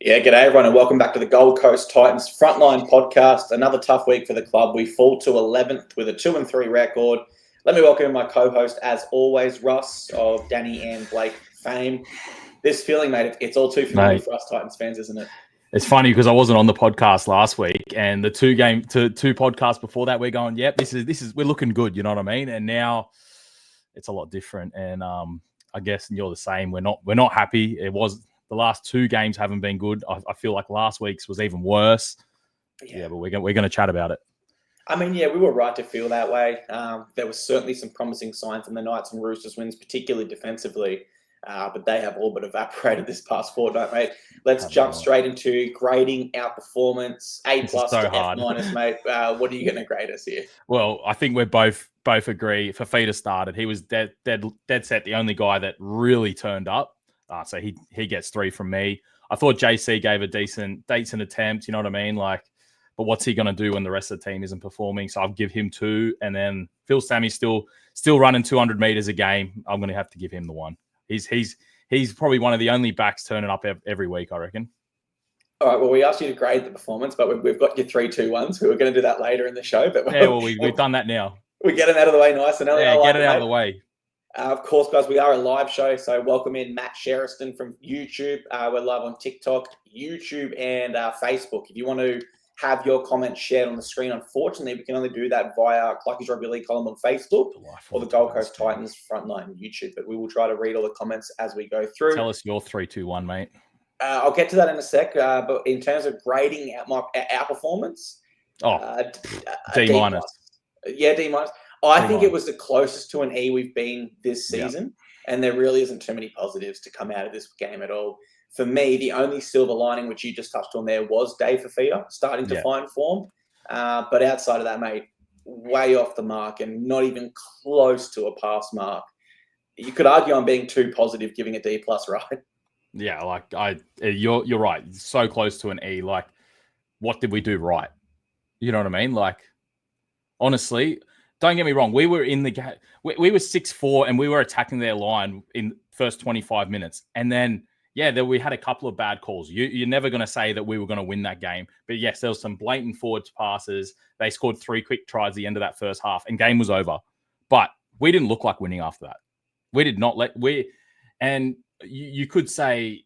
Yeah, g'day everyone, and welcome back to the Gold Coast Titans Frontline podcast. Another tough week for the club. We fall to 11th with a 2-3 record. Let me welcome my co-host, as always, Russ of Dani&Blake fame. This feeling, mate, it's all too familiar for us Titans fans, isn't it? It's funny because I wasn't on the podcast last week, and the two podcasts before that, we're going, yep, we're looking good, you know what I mean? And now it's a lot different, and I guess you're the same. We're not happy. It was. The last two games haven't been good. I feel like last week's was even worse. Yeah, but we're going to chat about it. I mean, yeah, we were right to feel that way. There was certainly some promising signs in the Knights and Roosters wins, particularly defensively, but they have all but evaporated this past fortnight, mate. Let's jump straight into grading our performance. A+ to F-, mate. What are you going to grade us here? Well, I think we're both agree. Fafita started. He was dead set, the only guy that really turned up. So he gets 3 from me. I thought JC gave a decent attempt, you know what I mean? But what's he going to do when the rest of the team isn't performing? So I'll give him 2. And then Phil Sammy's still running 200 meters a game. I'm going to have to give him the 1. He's probably one of the only backs turning up every week, I reckon. All right, well, we asked you to grade the performance, but we've got your 3-2-1s. We were going to do that later in the show. But we've done that now. We get it out of the way nice and early. Yeah, get it out of the way. Of course, guys, we are a live show, so welcome in Matt Sheriston from YouTube. We're live on TikTok, YouTube, and Facebook. If you want to have your comments shared on the screen, unfortunately, we can only do that via Clarkey's Rugby League column on Facebook or the Gold Coast Titans Frontline YouTube. But we will try to read all the comments as we go through. Tell us your 3-2-1, mate. I'll get to that in a sec. But in terms of grading our performance, D-. Yeah, D-. I think it was the closest to an E we've been this season, and there really isn't too many positives to come out of this game at all. For me, the only silver lining, which you just touched on there, was Dave Fafita starting to find form. But outside of that, mate, way off the mark and not even close to a pass mark. You could argue I'm being too positive, giving a D+, right? Yeah, you're right. So close to an E. What did we do right? You know what I mean? Honestly. Don't get me wrong. We were in the game. We were 6-4 and we were attacking their line in the first 25 minutes. And then, we had a couple of bad calls. You're never going to say that we were going to win that game. But yes, there was some blatant forward passes. They scored 3 quick tries at the end of that first half and game was over. But we didn't look like winning after that. We did not and you could say,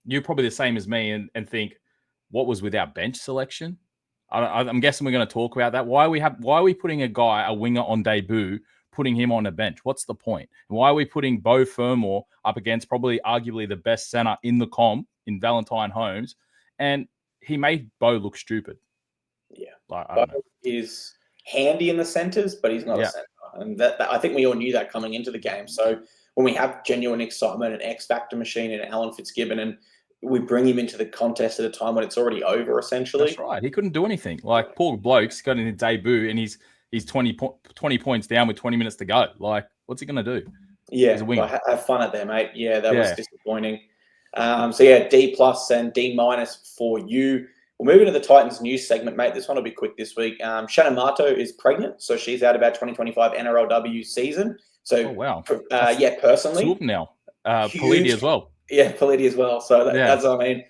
you're probably the same as me and think, what was with our bench selection? I'm guessing we're going to talk about that. Why are we putting a winger on debut, putting him on a bench? What's the point? And why are we putting Beau Fermor up against arguably the best center in the comp in Valentine Holmes? And he made Beau look stupid. Yeah. Beau is handy in the centers, but he's not a center. And that I think we all knew that coming into the game. So when we have genuine excitement and X-Factor machine and Alan Fitzgibbon, and we bring him into the contest at a time when it's already over, essentially. That's right. He couldn't do anything. Poor bloke's got in his debut and he's 20 points down with 20 minutes to go. What's he going to do? Yeah, have fun at there, mate. Yeah, that was disappointing. D+ and D- for you. We'll move into the Titans news segment, mate. This one will be quick this week. Shannon Marto is pregnant, so she's out about 2025 NRLW season. So, personally. 2 of them now. Politi as well. Yeah, Politi as well. So that's what I mean.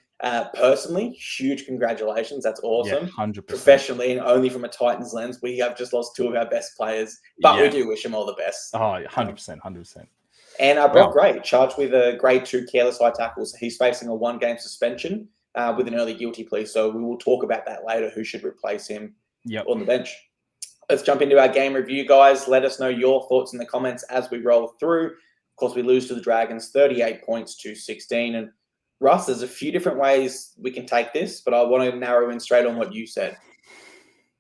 Personally, huge congratulations. That's awesome. Yeah, 100%. Professionally, and only from a Titans lens, we have just lost 2 of our best players, but we do wish them all the best. Oh, 100%. And Brock Gray, charged with a grade 2 careless high tackle. So he's facing a 1-game suspension with an early guilty plea. So we will talk about that later, who should replace him on the bench. Let's jump into our game review, guys. Let us know your thoughts in the comments as we roll through. Of course, we lose to the Dragons 38 points to 16. And Russ, there's a few different ways we can take this, but I want to narrow in straight on what you said.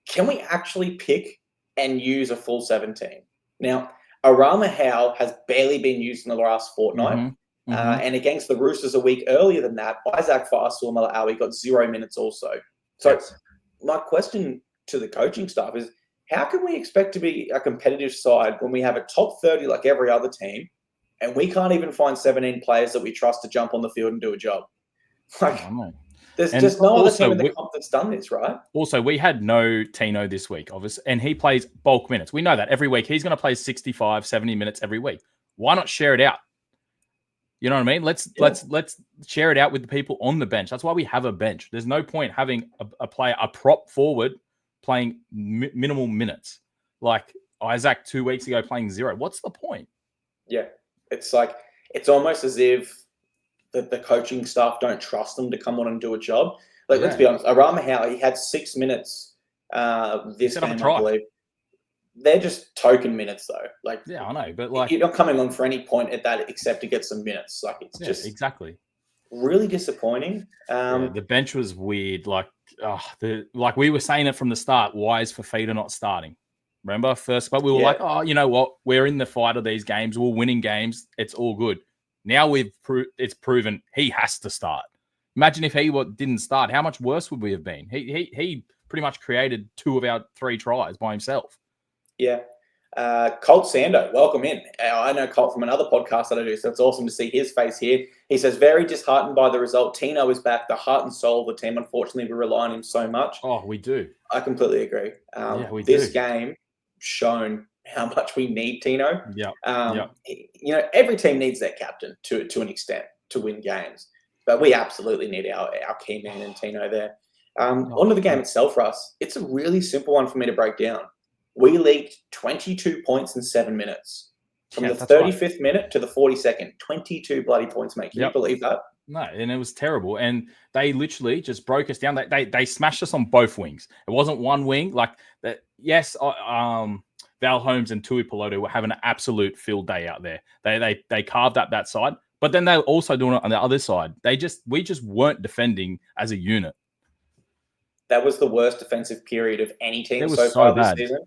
Can we actually pick and use a full 17? Now, Arama Howe has barely been used in the last fortnight. And against the Roosters a week earlier than that, Isaac Faasua-Malawi got 0 minutes also. So my question to the coaching staff is, how can we expect to be a competitive side when we have a top 30 like every other team, and we can't even find 17 players that we trust to jump on the field and do a job? There's just no other team in the comp that's done this, right? Also, we had no Tino this week, obviously, and he plays bulk minutes. We know that every week. He's going to play 65, 70 minutes every week. Why not share it out? You know what I mean? Let's share it out with the people on the bench. That's why we have a bench. There's no point having a player, a prop forward, playing minimal minutes. Like Isaac 2 weeks ago playing 0. What's the point? Yeah, it's like it's almost as if the coaching staff don't trust them to come on and do a job. Like, let's be honest, Arama Howe, he had 6 minutes this game, I believe. They're just token minutes, though. Like, yeah, I know, but like you're not coming on for any point at that except to get some minutes. Like, it's just exactly really disappointing. The bench was weird. Like, like we were saying it from the start. Why is Fafita not starting? Remember first, but we were like, oh, you know what? We're in the fight of these games. We're winning games. It's all good. Now it's proven he has to start. Imagine if he didn't start. How much worse would we have been? He pretty much created 2 of our 3 tries by himself. Yeah. Colt Sando, welcome in. I know Colt from another podcast that I do, so it's awesome to see his face here. He says, very disheartened by the result. Tino is back, the heart and soul of the team. Unfortunately, we rely on him so much. Oh, we do. I completely agree. This game shown how much we need Tino. Yeah. You know, every team needs their captain to an extent to win games, but we absolutely need our key man in Tino there. Onto the game itself, Russ. It's a really simple one for me to break down. We leaked 22 points in 7 minutes. From the 35th minute to the 42nd. 22 bloody points, mate. Can you believe that? No, and it was terrible. And they literally just broke us down. They smashed us on both wings. It wasn't one wing. Like that. Yes, Val Holmes and Tui Peloto were having an absolute field day out there. They carved up that side, but then they were also doing it on the other side. We just weren't defending as a unit. That was the worst defensive period of any team so far this season.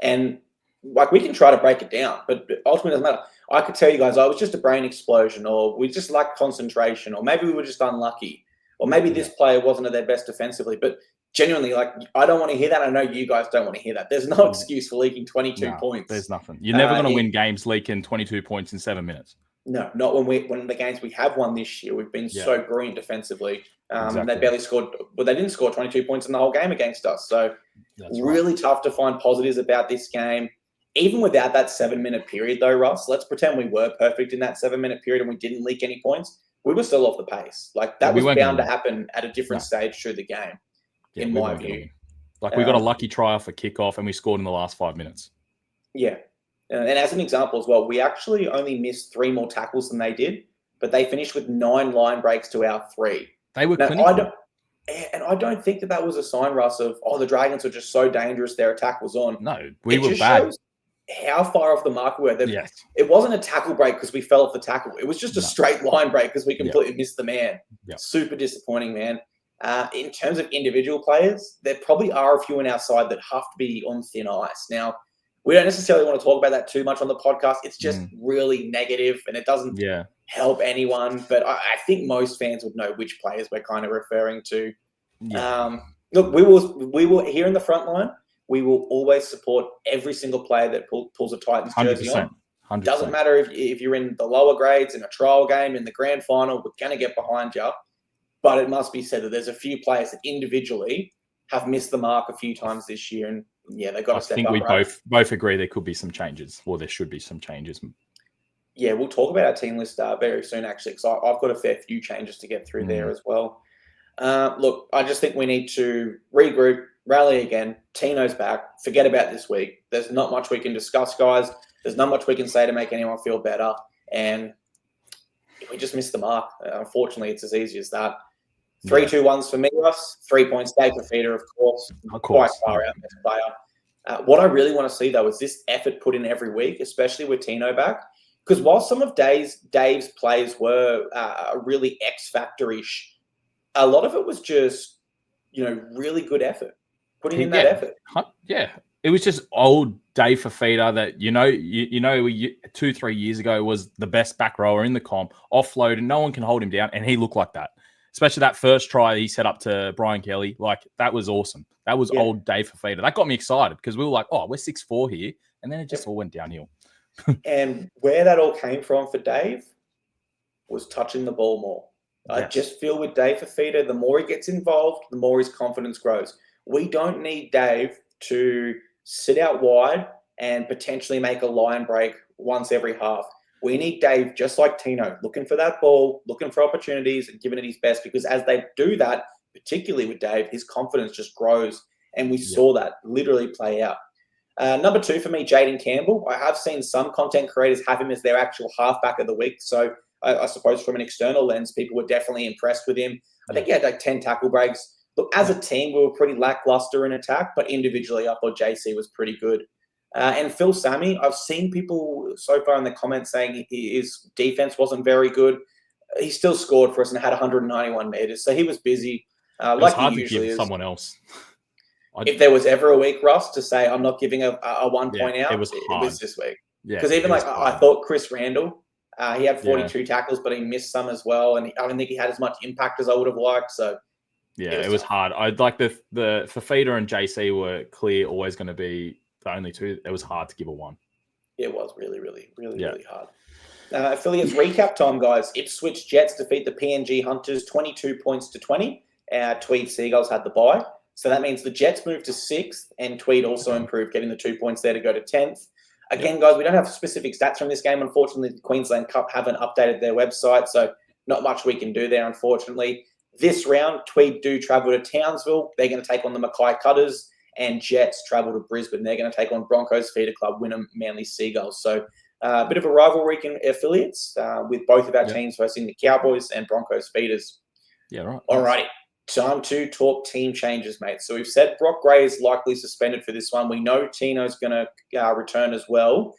And like, we can try to break it down, but ultimately it doesn't matter. I could tell you guys, it was just a brain explosion, or we just lacked concentration, or maybe we were just unlucky, or maybe this player wasn't at their best defensively. But genuinely, like, I don't want to hear that. I know you guys don't want to hear that. There's no excuse for leaking 22 points. There's nothing. You're never going to win games leaking 22 points in 7 minutes. No, not when the games we have won this year. We've been so brilliant defensively. They barely scored, but they didn't score 22 points in the whole game against us. So really tough to find positives about this game. Even without that 7-minute period, though, Russ, let's pretend we were perfect in that 7-minute period and we didn't leak any points. We were still off the pace. Like, that was bound to happen at a different stage through the game, in my view. Like, we got a lucky try off a kickoff and we scored in the last 5 minutes. Yeah. And as an example as well, we actually only missed 3 more tackles than they did, but they finished with 9 line breaks to our 3. They were clinical. I don't think that was a sign, Russ, of, the Dragons are just so dangerous, their attack was on. No, we were bad. Shows how far off the mark we were. It wasn't a tackle break because we fell off the tackle. It was just a straight line break because we completely missed the man. Super disappointing, man. In terms of individual players, there probably are a few on our side that have to be on thin ice. Now, we don't necessarily want to talk about that too much on the podcast. It's just really negative and it doesn't help anyone. But I think most fans would know which players we're kind of referring to. Look, we will here in the front line. We will always support every single player that pulls a Titans jersey 100%, on. 100%. Doesn't matter if you're in the lower grades, in a trial game, in the grand final, we're going to get behind you. But it must be said that there's a few players that individually have missed the mark a few times this year. And they've got to step up. I think we both agree there could be some changes, or there should be some changes. Yeah, we'll talk about our team list very soon, actually, because I've got a fair few changes to get through there as well. Look, I just think we need to regroup, rally again. Tino's back. Forget about this week. There's not much we can discuss, guys. There's not much we can say to make anyone feel better. And we just missed the mark. Unfortunately, it's as easy as that. 3-2-1s for me, Russ. 3 points. Dave Fafita, of course. Quite far out best player. What I really want to see, though, is this effort put in every week, especially with Tino back. Because while some of Dave's plays were really X-factor-ish, a lot of it was just, really good effort. Putting in that effort. Yeah. It was just old Dave Fafita that, 2-3 years ago was the best back rower in the comp, offload, and no one can hold him down. And he looked like that. Especially that first try he set up to Brian Kelly. Like, that was awesome. That was old Dave Fafita. That got me excited because we were like, we're 6'4" here. And then it just all went downhill. And where that all came from for Dave was touching the ball more. I just feel with Dave Fafita, the more he gets involved, the more his confidence grows. We don't need Dave to sit out wide and potentially make a line break once every half. we need Dave, just like Tino, looking for that ball, looking for opportunities and giving it his best, because as they do that, particularly with Dave, his confidence just grows. And we saw that literally play out. Number 2 for me, Jaden Campbell. I have seen some content creators have him as their actual halfback of the week. So I suppose from an external lens, people were definitely impressed with him. I think he had like 10 tackle breaks. Look, as a team, we were pretty lackluster in attack, but individually, I thought JC was pretty good. And Phil Sammy, I've seen people so far in the comments saying his defense wasn't very good. He still scored for us and had 191 meters, so he was busy. It was hard to give someone else. If there was ever a week, Russ, to say I'm not giving a 1 point out, it was this week. Yeah, because even I thought Chris Randall, he had 42 tackles, but he missed some as well, and I don't think he had as much impact as I would have liked. So it was hard. I'd like the Fafita and JC were clear always going to be the only two. It was hard to give a 1. It was really hard. Affiliates recap time, guys. Ipswich Jets defeat the PNG Hunters 22 points to 20. Tweed Seagulls had the bye. So that means the Jets moved to 6th, and Tweed also improved, getting the 2 points there to go to 10th. Again, guys, we don't have specific stats from this game. Unfortunately, the Queensland Cup haven't updated their website, so not much we can do there, unfortunately. This round, Tweed do travel to Townsville. They're going to take on the Mackay Cutters, and Jets travel to Brisbane. They're going to take on Broncos Feeder Club, Wynnum, Manly Seagulls. So a bit of a rivalry in affiliates with both of our teams facing the Cowboys and Broncos Feeders. Yeah, right. All righty. Time to talk team changes, mate. So we've said Brock Gray is likely suspended for this one. We know Tino's going to return as well.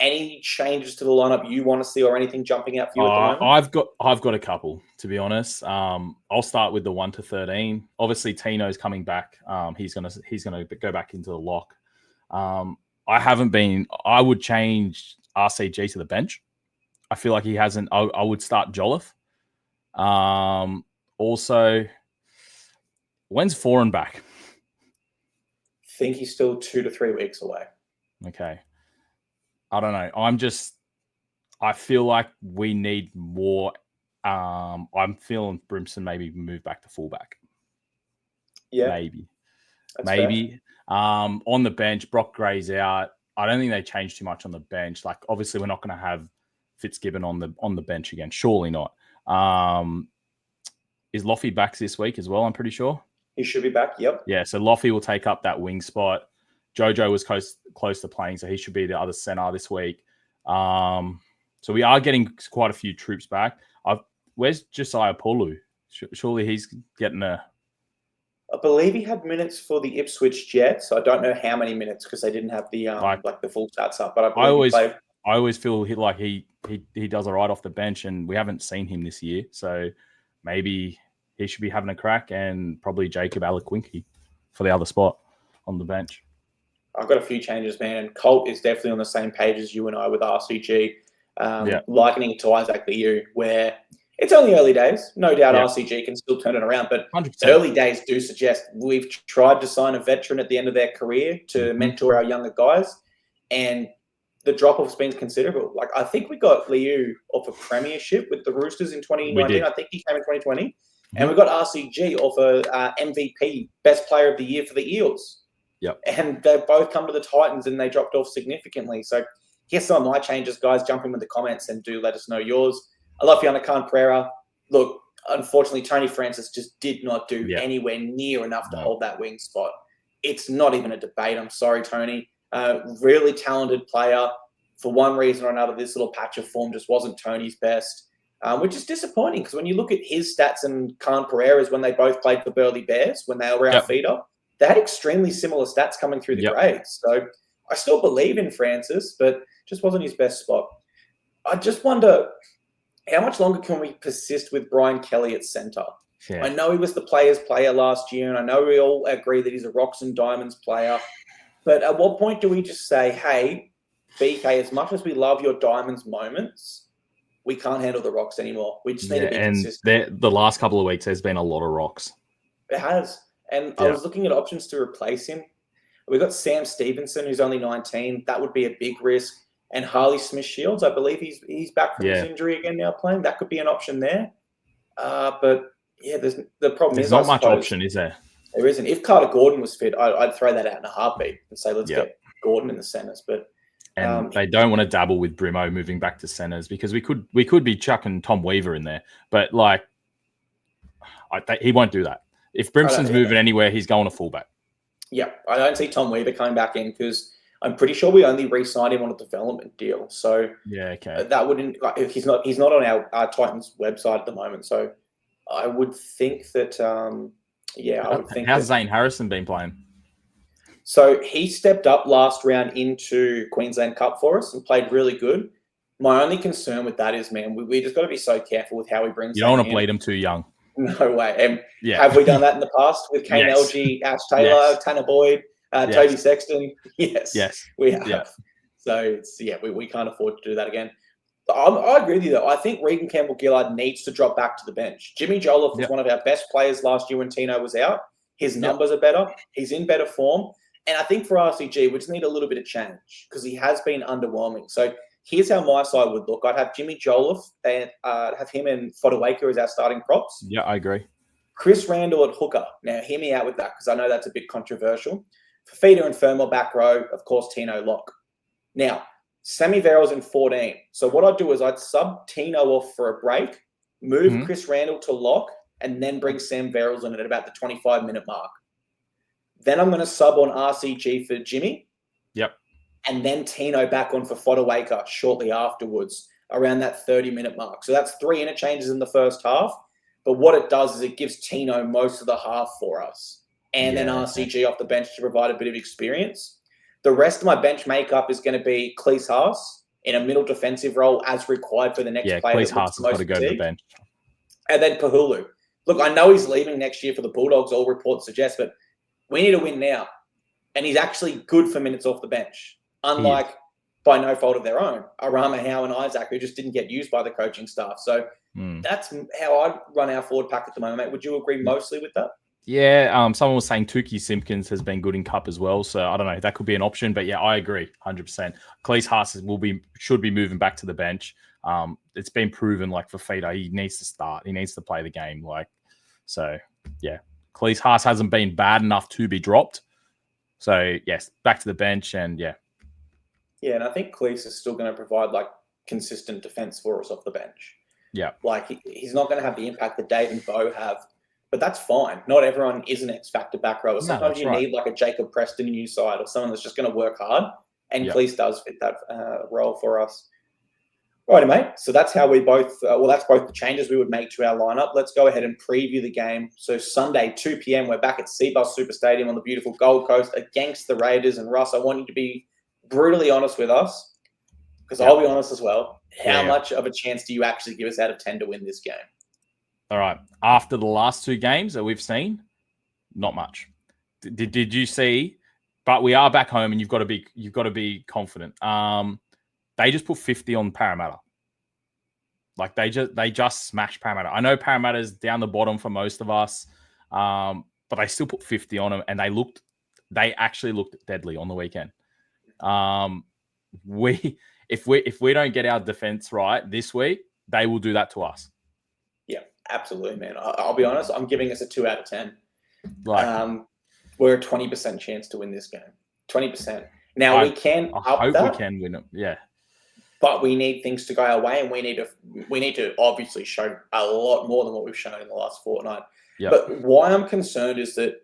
Any changes to the lineup you want to see, or anything jumping out for you at the moment? I've got a couple, to be honest. I'll start with the 1 to 13. Obviously, Tino's coming back. He's gonna go back into the lock. I would change RCG to the bench. I feel like he hasn't. I would start Jolliffe. Also, when's Foran back? I think he's still 2 to 3 weeks away. Okay. I don't know. I feel like we need more. I'm feeling Brimson maybe move back to fullback. Yeah. Maybe. On the bench, Brock Gray's out. I don't think they changed too much on the bench. Like, obviously, we're not going to have Fitzgibbon on the bench again. Surely not. Is Loffy back this week as well? I'm pretty sure. He should be back, yep. Yeah, so Loffy will take up that wing spot. Jojo was close to playing, so he should be the other center this week. So we are getting quite a few troops back. Where's Josiah Pulu? Surely he's getting a... I believe he had minutes for the Ipswich Jets. I don't know how many minutes because they didn't have the the full stats up. But I always feel he does all right off the bench, and we haven't seen him this year. So maybe he should be having a crack, and probably Jacob Alaquinki for the other spot on the bench. I've got a few changes, man. And Colt is definitely on the same page as you and I with RCG, likening it to Isaac Liu, where it's only early days. No doubt RCG can still turn it around, but 100%. Early days do suggest we've tried to sign a veteran at the end of their career to mentor our younger guys, and the drop-off's been considerable. Like, I think we got Liu off a premiership with the Roosters in 2019. I think he came in 2020. And we got RCG off a MVP, best player of the year for the Eels. Yep. And they've both come to the Titans and they dropped off significantly. So here's some of my changes, guys. Jump in with the comments and do let us know yours. I love Yana Khan Pereira. Look, unfortunately, Tony Francis just did not do anywhere near enough to hold that wing spot. It's not even a debate. I'm sorry, Tony. Really talented player. For one reason or another, this little patch of form just wasn't Tony's best, which is disappointing because when you look at his stats and Khan Pereira's when they both played for Burleigh Bears, when they were our feeder, they had extremely similar stats coming through the grades. So I still believe in Francis, but just wasn't his best spot. I just wonder, how much longer can we persist with Brian Kelly at centre? Yeah. I know he was the players' player last year, and I know we all agree that he's a rocks and diamonds player. But at what point do we just say, hey, BK, as much as we love your diamonds moments, we can't handle the rocks anymore. We just need to be consistent. And the last couple of weeks, there's been a lot of rocks. It has. And I was looking at options to replace him. We've got Sam Stevenson, who's only 19. That would be a big risk. And Harley Smith-Shields, I believe he's back from his injury again now playing. That could be an option there. But, the problem there's not much option, is there? There isn't. If Carter Gordon was fit, I'd throw that out in a heartbeat and say, let's get Gordon in the centres. But And they don't want to dabble with Brimo moving back to centers because we could be chucking Tom Weaver in there, but like he won't do that. If Brimson's moving anywhere, he's going to fullback. Yeah, I don't see Tom Weaver coming back in because I'm pretty sure we only re-signed him on a development deal. So yeah, okay, that wouldn't. He's not on our Titans website at the moment. So I would think that. I would think. How's Zane Harrison been playing? So he stepped up last round into Queensland Cup for us and played really good. My only concern with that is, man, we just got to be so careful with how we bring. You don't want to bleed him too young. No way. Have we done that in the past with Kane LG, Ash Taylor, Tanner Boyd, Toby Sexton? Yes, we have. Yeah. So we can't afford to do that again. I agree with you, though. I think Regan Campbell-Gillard needs to drop back to the bench. Jimmy Jolliffe was one of our best players last year when Tino was out. His numbers are better. He's in better form. And I think for RCG, we just need a little bit of change because he has been underwhelming. So here's how my side would look. I'd have Jimmy Jolliffe and have him and Fodawaker as our starting props. Yeah, I agree. Chris Randall at hooker. Now, hear me out with that because I know that's a bit controversial. Fafita and Fermor back row, of course, Tino lock. Now, Sammy Verrills in 14. So what I'd do is I'd sub Tino off for a break, move Chris Randall to lock, and then bring Sam Verrills in at about the 25-minute mark. Then I'm going to sub on RCG for Jimmy. Yep. And then Tino back on for Fodawaker shortly afterwards, around that 30-minute mark. So that's 3 interchanges in the first half. But what it does is it gives Tino most of the half for us. And then RCG off the bench to provide a bit of experience. The rest of my bench makeup is going to be Cleese Haas in a middle defensive role as required for the next player. Cleese Haas has got to go to the bench. And then Pahulu. Look, I know he's leaving next year for the Bulldogs, all reports suggest, but we need to win now. And he's actually good for minutes off the bench. Unlike, by no fault of their own, Arama, Howe and Isaac, who just didn't get used by the coaching staff. So that's how I'd run our forward pack at the moment, mate. Would you agree mostly with that? Yeah, someone was saying Tukey Simpkins has been good in Cup as well. So I don't know. That could be an option. But yeah, I agree 100%. Cleese Haas should be moving back to the bench. It's been proven like for Fafita, he needs to start. He needs to play the game. Cleese Haas hasn't been bad enough to be dropped. So, yes, back to the bench and Yeah, and I think Cleese is still going to provide like consistent defense for us off the bench. Yeah. Like he's not going to have the impact that Dave and Bo have, but that's fine. Not everyone is an X-Factor back rower. Sometimes you need like a Jacob Preston in your side or someone that's just going to work hard. And Cleese does fit that role for us. Righty, mate. So that's how we both, that's both the changes we would make to our lineup. Let's go ahead and preview the game. So Sunday, 2 p.m, we're back at Seabus Super Stadium on the beautiful Gold Coast against the Raiders. And Russ, I want you to be brutally honest with us because I'll be honest as well. How much of a chance do you actually give us out of 10 to win this game? All right. After the last 2 games that we've seen, not much. Did you see? But we are back home and you've got to be confident. They just put 50 on Parramatta. Like they just smashed Parramatta. I know Parramatta's down the bottom for most of us, but they still put 50 on them, and they actually looked deadly on the weekend. If we don't get our defense right this week, they will do that to us. Yeah, absolutely, man. I'll be honest. I'm giving us a 2 out of 10. We're a 20% chance to win this game. 20%. Now we can up that. We can win it. Yeah. But we need things to go our way, and we need to obviously show a lot more than what we've shown in the last fortnight. Yep. But why I'm concerned is that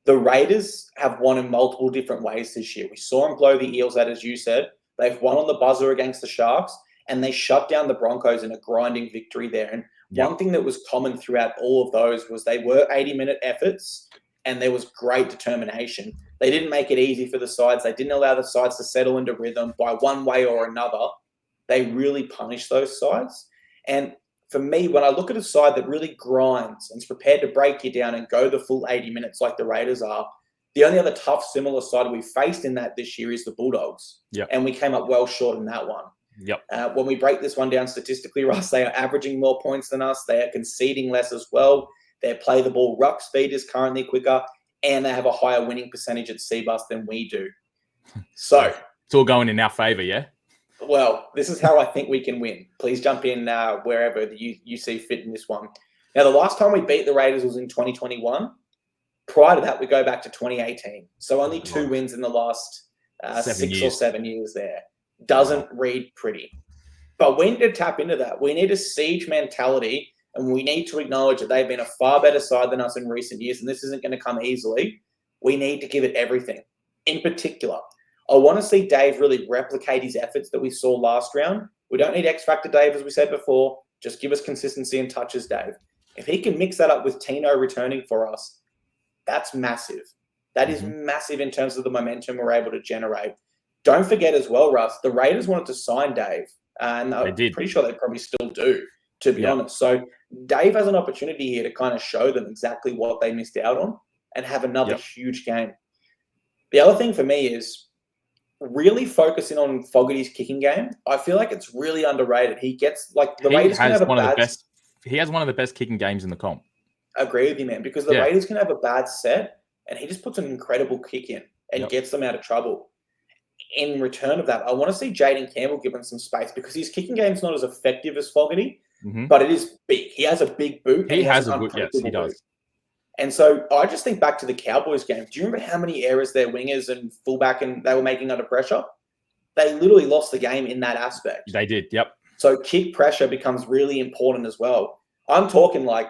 the Raiders have won in multiple different ways this year. We saw them blow the Eels out, as you said. They've won on the buzzer against the Sharks, and they shut down the Broncos in a grinding victory there. And one thing that was common throughout all of those was they were 80-minute efforts, and there was great determination. They didn't make it easy for the sides. They didn't allow the sides to settle into rhythm by one way or another. They really punish those sides. And for me, when I look at a side that really grinds and is prepared to break you down and go the full 80 minutes like the Raiders are, the only other tough similar side we faced in that this year is the Bulldogs. Yep. And we came up well short in that one. Yep. When we break this one down statistically, Russ, they are averaging more points than us. They are conceding less as well. Their play the ball ruck speed is currently quicker, and they have a higher winning percentage at Seabus than we do. So it's all going in our favour, yeah? Well, this is how I think we can win. Please jump in wherever you see fit in this one. Now, the last time we beat the Raiders was in 2021. Prior to that, we go back to 2018. So only 2 wins in the last 6 or 7 years there. doesn't read pretty. But we need to tap into that. We need a siege mentality, and we need to acknowledge that they've been a far better side than us in recent years, and this isn't going to come easily. We need to give it everything. In particular, I want to see Dave really replicate his efforts that we saw last round. We don't need X Factor Dave, as we said before. Just give us consistency and touches, Dave. If he can mix that up with Tino returning for us, that's massive. That is massive in terms of the momentum we're able to generate. Don't forget as well, Russ, the Raiders wanted to sign Dave. And I'm pretty sure they probably still do, to be honest. So Dave has an opportunity here to kind of show them exactly what they missed out on and have another huge game. The other thing for me is really focusing on Fogarty's kicking game. I feel like it's really underrated. He gets Raiders can have he has one of the best kicking games in the comp. I agree with you, man, because the Raiders can have a bad set and he just puts an incredible kick in and gets them out of trouble. In return of that, I want to see Jaden Campbell given some space because his kicking game's not as effective as Fogarty, but it is big. He has a big boot. He has a good, yes, he does. Boot. And so I just think back to the Cowboys game. Do you remember how many errors their wingers and fullback and they were making under pressure? They literally lost the game in that aspect. They did, yep. So kick pressure becomes really important as well. I'm talking like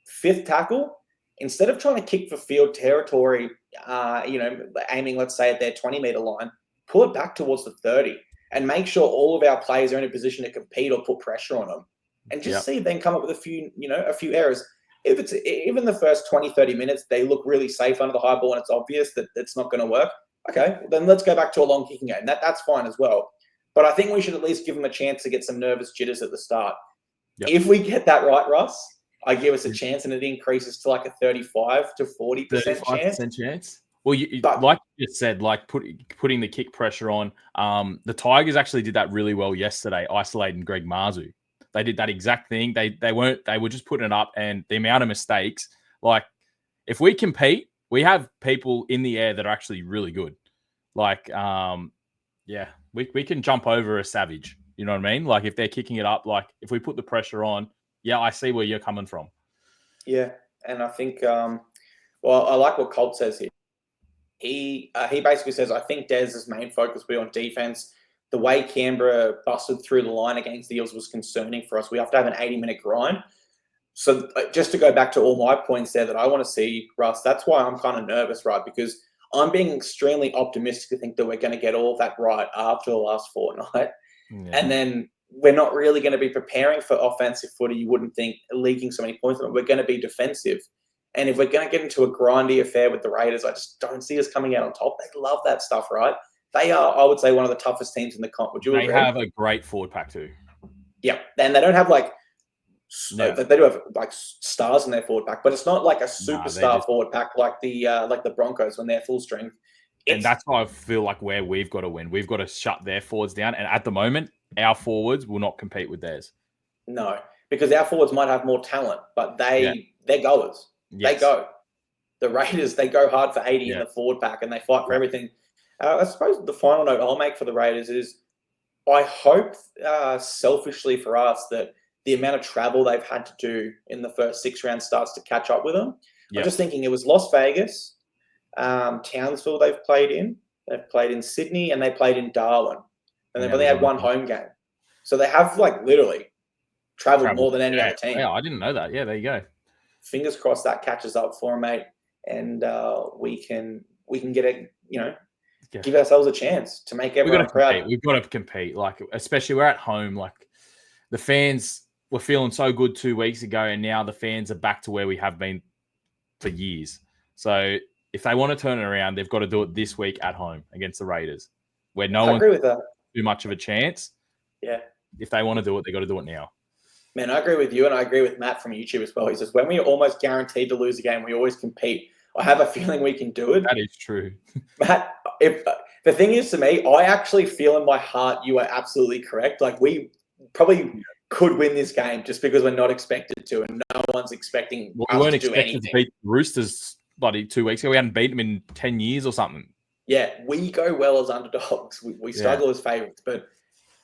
fifth tackle. Instead of trying to kick for field territory, aiming, let's say, at their 20-meter line, pull it back towards the 30 and make sure all of our players are in a position to compete or put pressure on them. And just see them come up with a few errors. If it's even the first 20, 30 minutes, they look really safe under the high ball and it's obvious that it's not going to work. Okay, then let's go back to a long kicking game. That's fine as well. But I think we should at least give them a chance to get some nervous jitters at the start. Yep. If we get that right, Russ, I give us a chance and it increases to like a 35 to 40% chance. Well, like you said, like putting the kick pressure on. The Tigers actually did that really well yesterday, isolating Greg Marzu. They did that exact thing. They were just putting it up, and the amount of mistakes. Like, if we compete, we have people in the air that are actually really good. Like, we can jump over a Savage. You know what I mean? Like, if they're kicking it up, like if we put the pressure on, I see where you're coming from. Yeah, and I think, I like what Colt says here. He basically says, I think Dez's main focus will be on defense. The way Canberra busted through the line against the Eels was concerning for us. We have to have an 80-minute grind. So just to go back to all my points there that I want to see, Russ, that's why I'm kind of nervous, right? Because I'm being extremely optimistic to think that we're going to get all of that right after the last fortnight. Yeah. And then we're not really going to be preparing for offensive footy. You wouldn't think leaking so many points. We're going to be defensive. And if we're going to get into a grindy affair with the Raiders, I just don't see us coming out on top. They love that stuff, right? They are, I would say, one of the toughest teams in the comp. Would you agree? They have a great forward pack too. Yeah, and they don't have they do have like stars in their forward pack, but it's not like a superstar forward pack like the Broncos when they're full strength. And that's why I feel like where we've got to win. We've got to shut their forwards down. And at the moment, our forwards will not compete with theirs. No, because our forwards might have more talent, but they're goers. Yes. They go. The Raiders, they go hard for 80 in the forward pack and they fight for everything. I suppose the final note I'll make for the Raiders is I hope selfishly for us that the amount of travel they've had to do in the first 6 rounds starts to catch up with them. Yep. I'm just thinking it was Las Vegas, Townsville they've played in Sydney, and they played in Darwin. And they've only had one home game. So they have literally traveled more than any other team. Yeah, I didn't know that. Yeah, there you go. Fingers crossed that catches up for them, mate. And we can get it, give ourselves a chance to make everyone proud. We've got to compete. Especially we're at home. The fans were feeling so good 2 weeks ago, and now the fans are back to where we have been for years. So if they want to turn it around, they've got to do it this week at home against the Raiders, where no one agree with that. Too much of a chance. Yeah. If they want to do it, they got to do it now. Man, I agree with you, and I agree with Matt from YouTube as well. He says, when we're almost guaranteed to lose a game, we always compete. I have a feeling we can do it. That is true. Matt, if the thing is to me, I actually feel in my heart you are absolutely correct. We probably could win this game just because we're not expected to, and no one's expecting us to do anything. To beat the Roosters 2 weeks ago. We hadn't beaten them in 10 years or something. Yeah, we go well as underdogs. We struggle as favourites. But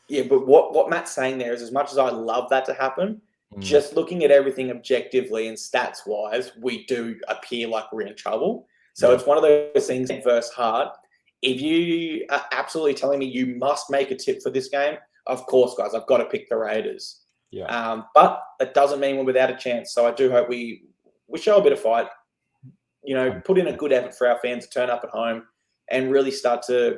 what Matt's saying there is, as much as I love that to happen, just looking at everything objectively and stats-wise, we do appear like we're in trouble. So it's one of those things, versus heart. if you are absolutely telling me you must make a tip for this game, of course, guys, I've got to pick the Raiders. Yeah. But that doesn't mean we're without a chance. So I do hope we show a bit of fight, put in a good effort for our fans to turn up at home and really start to.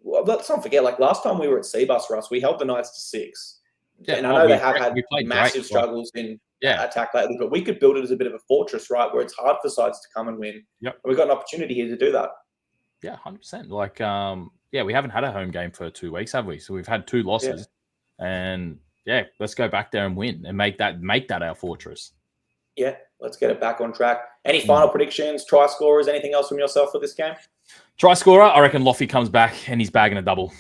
Well, let's not forget, like last time we were at Seabus, Russ, we held the Knights to 6. Yeah, and I know they have had massive struggles in attack lately, but we could build it as a bit of a fortress, right, where it's hard for sides to come and win. Yep. And we've got an opportunity here to do that. Yeah, 100%. Like, we haven't had a home game for 2 weeks, have we? So we've had 2 losses. Yeah. And, let's go back there and win and make that our fortress. Yeah, let's get it back on track. Any final predictions, try scorers, anything else from yourself for this game? Try scorer, I reckon Loffy comes back and he's bagging a double.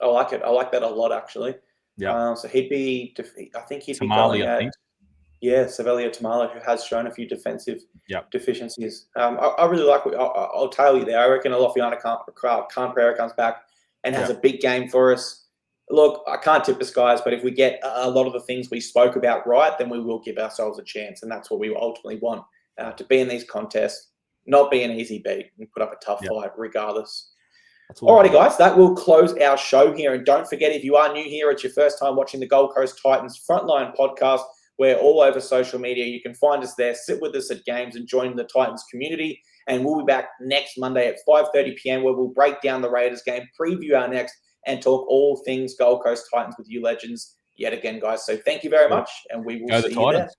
I like it. I like that a lot, actually. Yeah. So he'd be, I think he'd Tamale, be going at, Savelio Tamale, who has shown a few defensive deficiencies. I really like what I'll tell you there. I reckon Alofiana Khan-Pereira comes back and has a big game for us. Look, I can't tip the skies, but if we get a lot of the things we spoke about right, then we will give ourselves a chance. And that's what we ultimately want, to be in these contests, not be an easy beat and put up a tough fight regardless. Alrighty, guys, that will close our show here. And don't forget, if you are new here, it's your first time watching the Gold Coast Titans Frontline podcast. We're all over social media. You can find us there, sit with us at games and join the Titans community. And we'll be back next Monday at 5:30 p.m. where we'll break down the Raiders game, preview our next, and talk all things Gold Coast Titans with you legends yet again, guys. So thank you very much, and we will see you there.